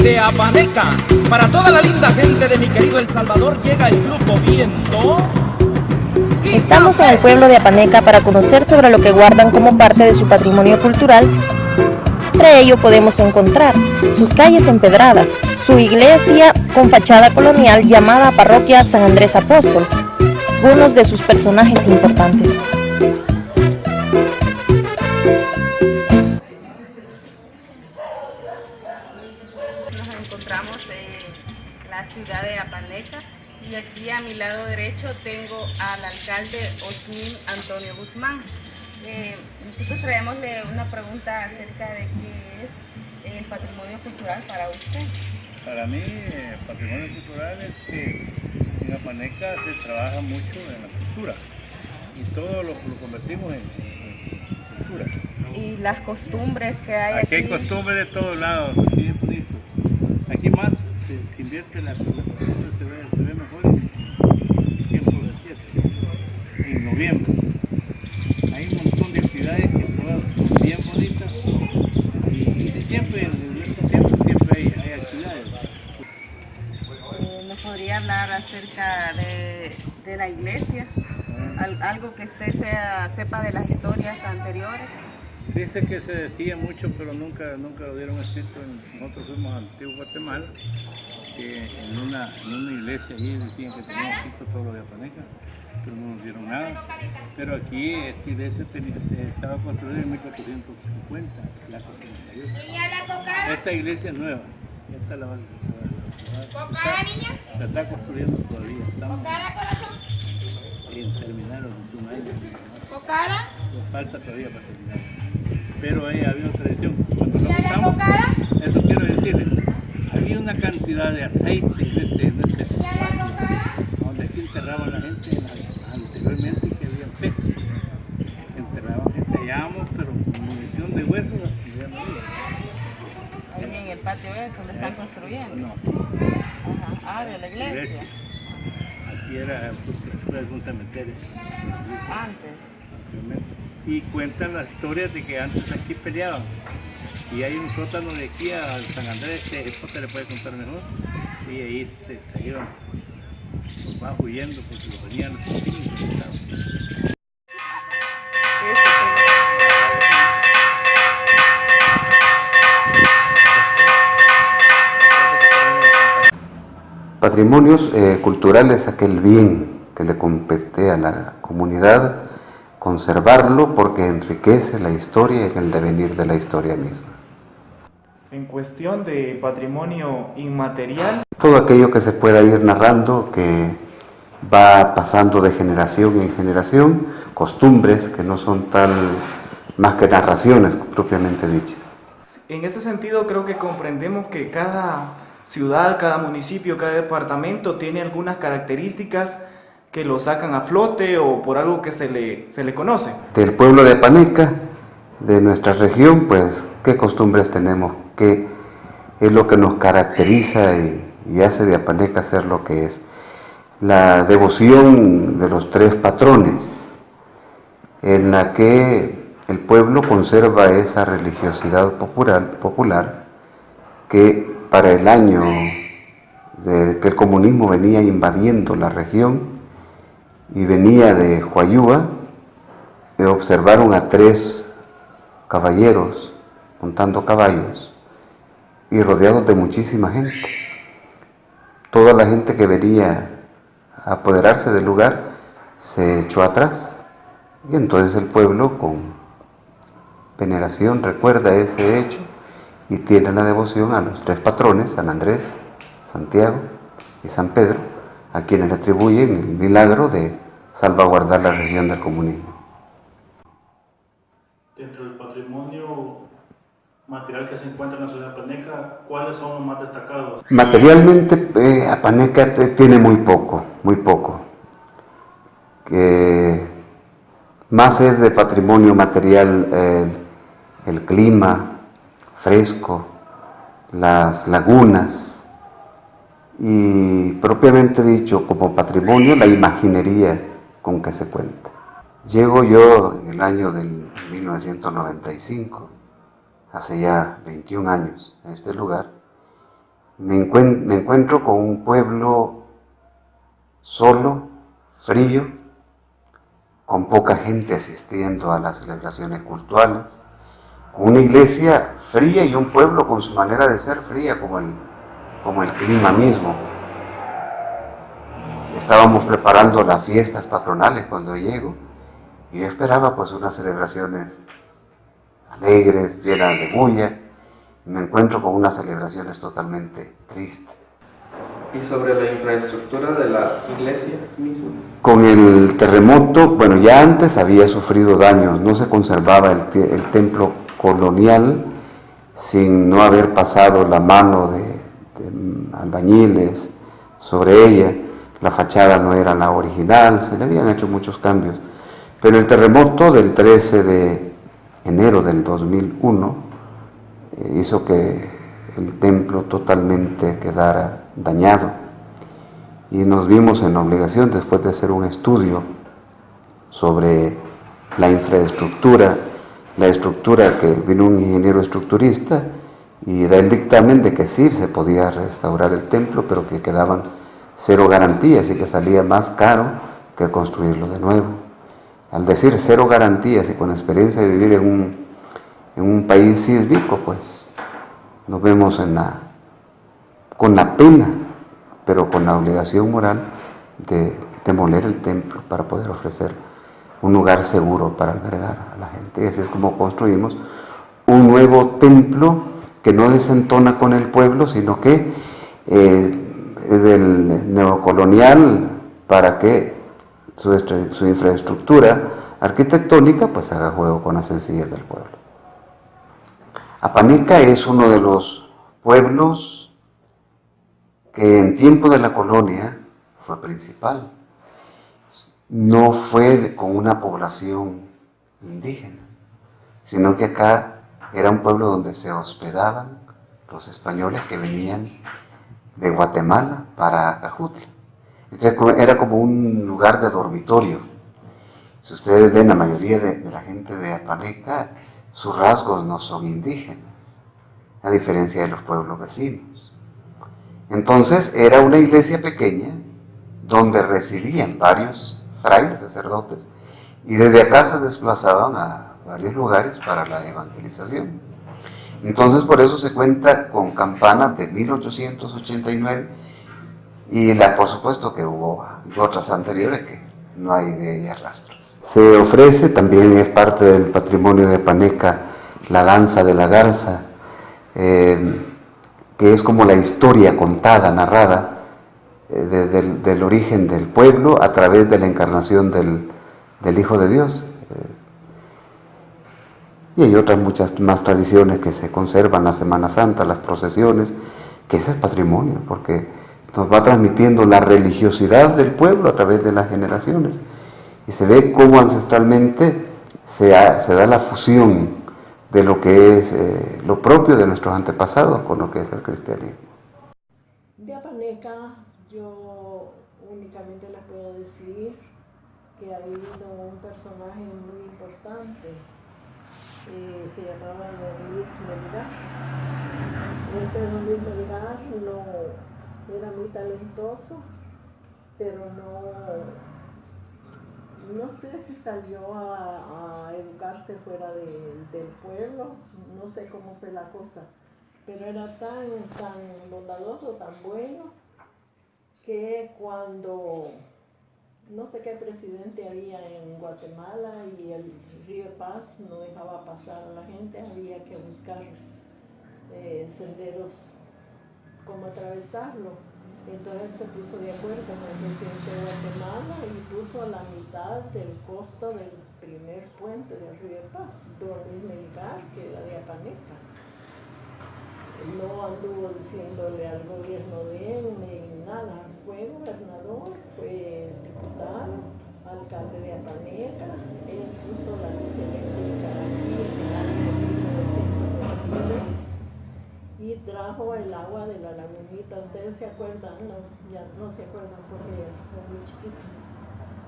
Desde Apaneca, para toda la linda gente de mi querido El Salvador, llega el grupo Viento. Estamos en el pueblo de Apaneca para conocer sobre lo que guardan como parte de su patrimonio cultural. Entre ello podemos encontrar sus calles empedradas, su iglesia con fachada colonial llamada Parroquia San Andrés Apóstol, algunos de sus personajes importantes. Nos encontramos en la ciudad de Apaneca y aquí a mi lado derecho tengo al alcalde Osmin Antonio Guzmán. Nosotros traemosle una pregunta acerca de qué es el patrimonio cultural para usted. Para mí, el patrimonio cultural es que en Apaneca se trabaja mucho en la cultura y todo lo convertimos en cultura. Y las costumbres que hay aquí. Aquí hay costumbres de todos lados, aquí es bonito. Aquí más se invierte en la cultura, se ve mejor en el tiempo de fiesta, en noviembre. Hay un montón de actividades que todas son bien bonitas y siempre, en estos tiempos, siempre hay actividades. ¿Me podría hablar acerca de la iglesia? Algo que usted sepa de las historias anteriores. Dice que se decía mucho, pero nunca lo dieron escrito. Nosotros fuimos a Antiguo Guatemala, que en una iglesia allí decían que tenían escrito todo lo de Apaneca, pero no nos dieron nada. Pero aquí esta iglesia estaba construida en 1450, la 68. Esta iglesia es nueva, esta la está construyendo todavía. Estamos en terminar los 21 años. Nos falta todavía para terminar. Pero ahí había una tradición. Cuando lo montamos, eso quiero decirles, había una cantidad de aceite en ese donde aquí enterraban la gente anteriormente, que había pestes. Enterraban gente, hallábamos, pero con munición de huesos, ya no había. Ahí en el patio es donde están construyendo. No. Ajá. De la iglesia. Aquí era un cementerio. Antes. Y cuentan las historias de que antes aquí peleaban. Y hay un sótano de aquí a San Andrés, que esto te le puede contar mejor. Y ahí se iban, los van huyendo porque los venían los niños. Patrimonios culturales, aquel bien que le compete a la comunidad, conservarlo porque enriquece la historia y el devenir de la historia misma. En cuestión de patrimonio inmaterial, todo aquello que se pueda ir narrando, que va pasando de generación en generación, costumbres que no son tal más que narraciones propiamente dichas. En ese sentido creo que comprendemos que cada ciudad, cada municipio, cada departamento tiene algunas características que lo sacan a flote o por algo que se le conoce. Del pueblo de Apaneca, de nuestra región, pues, ¿qué costumbres tenemos? ¿Qué es lo que nos caracteriza y hace de Apaneca ser lo que es? La devoción de los tres patrones, en la que el pueblo conserva esa religiosidad popular que para el año de que el comunismo venía invadiendo la región, y venía de Huayúa, observaron a tres caballeros montando caballos y rodeados de muchísima gente. Toda la gente que venía a apoderarse del lugar se echó atrás y entonces el pueblo con veneración recuerda ese hecho y tiene la devoción a los tres patrones, San Andrés, Santiago y San Pedro, a quienes le atribuyen el milagro de salvaguardar la región del comunismo. Dentro del patrimonio material que se encuentra en la ciudad de Apaneca, ¿cuáles son los más destacados? Materialmente, Apaneca tiene muy poco. Más es de patrimonio material el clima fresco, las lagunas, y propiamente dicho, como patrimonio, la imaginería con que se cuenta. Llego yo en el año del 1995, hace ya 21 años, a este lugar, Me encuentro con un pueblo solo, frío, con poca gente asistiendo a las celebraciones cultuales, con una iglesia fría y un pueblo con su manera de ser fría como el clima mismo. Estábamos preparando las fiestas patronales cuando llego y yo esperaba pues unas celebraciones alegres, llenas de bulla, y me encuentro con unas celebraciones totalmente tristes. ¿Y sobre la infraestructura de la iglesia misma? Con el terremoto, bueno, ya antes había sufrido daños, no se conservaba el templo colonial sin no haber pasado la mano de albañiles sobre ella. La fachada no era la original, se le habían hecho muchos cambios. Pero el terremoto del 13 de enero del 2001 hizo que el templo totalmente quedara dañado. Y nos vimos en la obligación, después de hacer un estudio sobre la infraestructura, la estructura, que vino un ingeniero estructurista y da el dictamen de que sí se podía restaurar el templo, pero que quedaban 0 garantías y que salía más caro que construirlo de nuevo. Al decir 0 garantías y con la experiencia de vivir en un país sísmico, pues nos vemos con la pena, pero con la obligación moral de demoler el templo para poder ofrecer un lugar seguro para albergar a la gente. Y así es como construimos un nuevo templo que no desentona con el pueblo, sino que es del neocolonial, para que su infraestructura arquitectónica pues haga juego con la sencillez del pueblo. Apaneca es uno de los pueblos que en tiempo de la colonia fue principal. No fue con una población indígena, sino que acá era un pueblo donde se hospedaban los españoles que venían de Guatemala para Acajutla. Entonces era como un lugar de dormitorio. Si ustedes ven, la mayoría de la gente de Apaneca, sus rasgos no son indígenas, a diferencia de los pueblos vecinos. Entonces era una iglesia pequeña donde residían varios frailes, sacerdotes, y desde acá se desplazaban a varios lugares para la evangelización. Entonces por eso se cuenta con campanas de 1889 y por supuesto que hubo otras anteriores que no hay de ellas rastros. Se ofrece, también es parte del patrimonio de Apaneca, la danza de la garza, que es como la historia contada, narrada, del origen del pueblo a través de la encarnación del Hijo de Dios. Y hay otras muchas más tradiciones que se conservan, la Semana Santa, las procesiones, que ese es patrimonio, porque nos va transmitiendo la religiosidad del pueblo a través de las generaciones. Y se ve cómo ancestralmente se da la fusión de lo que es lo propio de nuestros antepasados con lo que es el cristianismo. De Apaneca yo únicamente les puedo decir que ha habido un personaje muy importante, se llamaba Don Luis Melgar. Don Luis Melgar no era muy talentoso, pero no sé si salió a educarse fuera del pueblo, no sé cómo fue la cosa, pero era tan bondadoso, tan bueno, que cuando no sé qué presidente había en Guatemala y el río Paz no dejaba pasar a la gente, había que buscar senderos como atravesarlo. Entonces se puso de acuerdo con el presidente de Guatemala y puso a la mitad del costo del primer puente del río Paz, Don Luis Melgar, que era de Apaneca. No anduvo diciéndole al gobierno de él ni nada, fue gobernador, fue diputado, alcalde de Apaneca, él puso la luz eléctrica aquí en el año 1996. Y trajo el agua de la lagunita. Ustedes se acuerdan, no, ya no se acuerdan porque son muy chiquitos,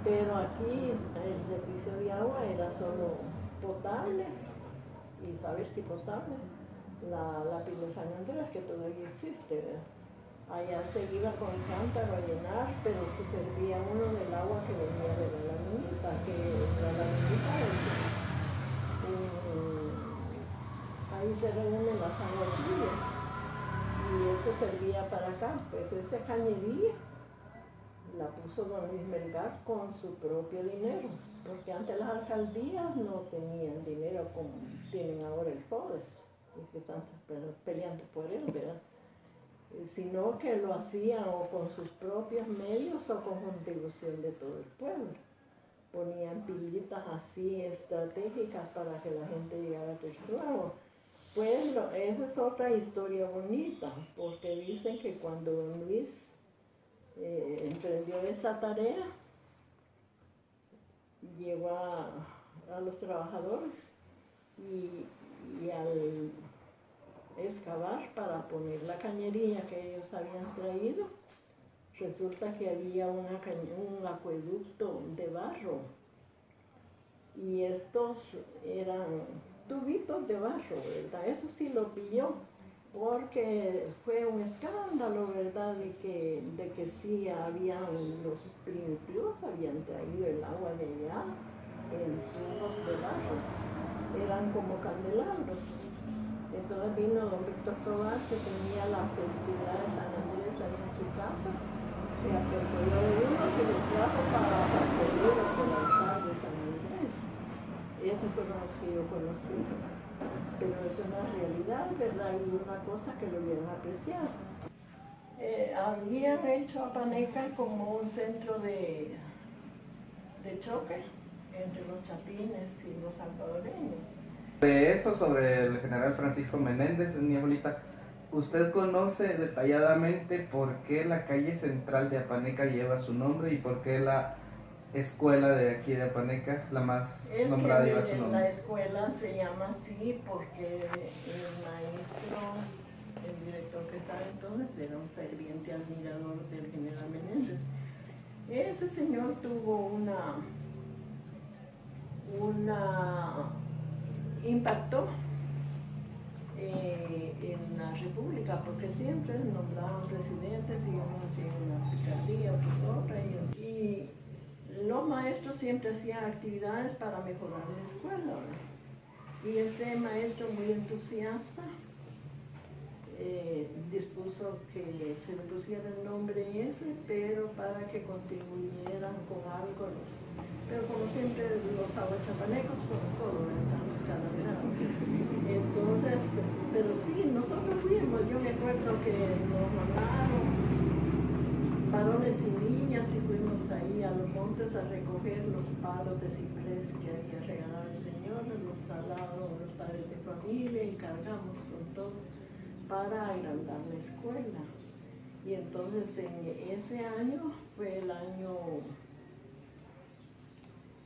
pero aquí el servicio de agua era solo potable y saber si potable, la Pila San Andrés, que todavía existe, ¿verdad? Allá se iba con el cántaro a llenar, pero se servía uno del agua que venía de la laminita, que la laminita ahí se reúnen las aguas tibias, y eso servía para acá. Pues esa cañería la puso don Luis Melgar con su propio dinero, porque antes las alcaldías no tenían dinero como tienen ahora el FODES, y que están peleando por él, ¿verdad? Sino que lo hacían o con sus propios medios o con contribución de todo el pueblo. Ponían pilitas así estratégicas para que la gente llegara a Tuxtlago. Pues esa es otra historia bonita, porque dicen que cuando don Luis emprendió esa tarea, llevó a los trabajadores y al excavar para poner la cañería que ellos habían traído, resulta que había un acueducto de barro, y estos eran tubitos de barro, ¿verdad? Eso sí lo pilló, porque fue un escándalo, ¿verdad? De que sí los primitivos habían traído el agua de allá en tubos de barro, eran como candelabros. Entonces vino don Víctor Tobar, que tenía la festividad de San Andrés ahí en su casa, se aperturó de unos y los trajo para pedir por el altar de San Andrés. Esos fueron los que yo conocí, pero es una realidad, ¿verdad? Y una cosa que lo hubieran apreciado. Habían hecho a Paneca como un centro de choque entre los chapines y los salvadoreños. De eso, sobre el general Francisco Menéndez, mi abuelita, ¿usted conoce detalladamente por qué la calle central de Apaneca lleva su nombre y por qué la escuela de aquí de Apaneca, la más nombrada, lleva su nombre? La escuela se llama así porque el maestro, el director que sabe entonces, era un ferviente admirador del general Menéndez. Ese señor tuvo impactó en la República, porque siempre nombraban presidentes y uno hacía una picardía, otra, y los maestros siempre hacían actividades para mejorar la escuela, ¿verdad? Y este maestro muy entusiasta dispuso que se le pusiera el nombre ese, pero para que contribuyeran con algo. Pero como siempre los aguachapanecos son todo, ¿verdad? Entonces, pero sí, nosotros fuimos, yo me acuerdo que nos mandaron varones y niñas y fuimos ahí a los montes a recoger los palos de ciprés que había regalado el Señor, los talados los padres de familia, y cargamos con todo para agrandar la escuela. Y entonces en ese año, fue el año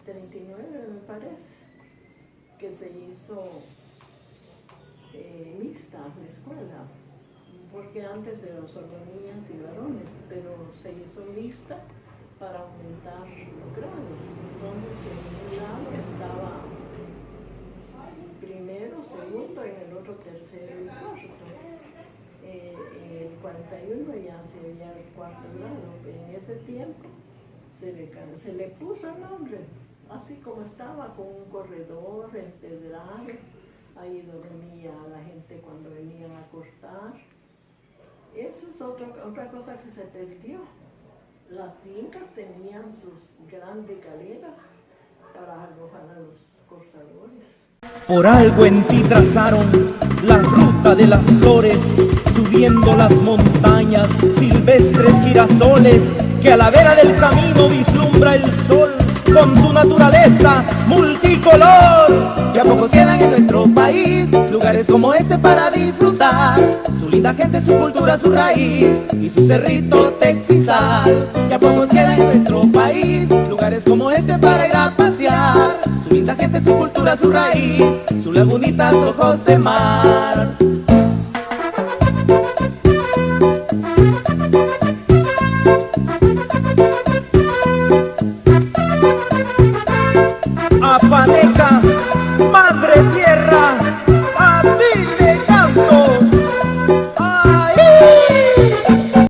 39 me parece, que se hizo mixta la escuela, porque antes eran solo niñas y varones, pero se hizo mixta para aumentar los grados. Entonces en un lado estaba primero, segundo, y en el otro tercero y cuarto. En el 41 ya se veía el cuarto grado. En ese tiempo se le puso el nombre, así como estaba, con un corredor empedrado. Ahí dormía la gente cuando venían a cortar. Eso es otra cosa que se perdió. Las fincas tenían sus grandes galeras para alojar a los cortadores. Por algo en ti trazaron la ruta de las flores, subiendo las montañas, silvestres girasoles, que a la vera del camino vislumbra el sol con tu naturaleza multicolor. Ya pocos quedan en nuestro país lugares como este para disfrutar, su linda gente, su cultura, su raíz y su cerrito texizal. Ya pocos quedan en nuestro país lugares como este para ir a pasear, su linda gente, su cultura, su raíz, sus lagunitas, ojos de mar.